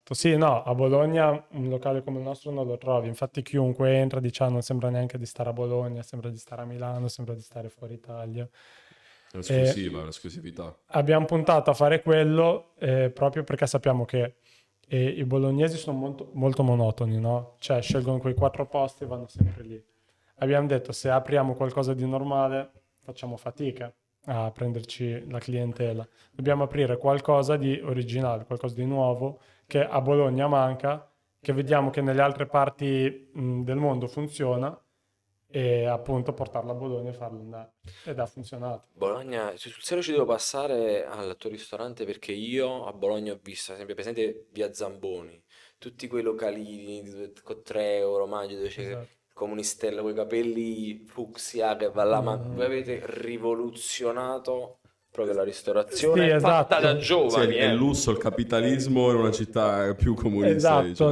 Sì, no, a Bologna un locale come il nostro non lo trovi, infatti chiunque entra dice "Ah, non sembra neanche di stare a Bologna, sembra di stare a Milano, sembra di stare fuori Italia. E L'esclusiva, l'esclusività. abbiamo puntato a fare quello proprio perché sappiamo che i bolognesi sono molto, molto monotoni, no? Cioè scelgono quei quattro posti e vanno sempre lì. Abbiamo detto se apriamo qualcosa di normale facciamo fatica a prenderci la clientela. Dobbiamo aprire qualcosa di originale, qualcosa di nuovo che a Bologna manca, che vediamo che nelle altre parti del mondo funziona e appunto portarlo a Bologna e farlo andare. Ed ha funzionato. Bologna, sul serio ci devo passare al tuo ristorante perché io a Bologna ho visto, ad esempio, presente via Zamboni, tutti quei localini con 3 euro mangi dove c'è il Esatto. comunistella con i capelli fucsia che va là, ma voi Mhm. avete rivoluzionato proprio la Sì, ristorazione fatta da esatto. Sì, giovani, è il lusso, il capitalismo in una città più comunista, Esatto. diciamo.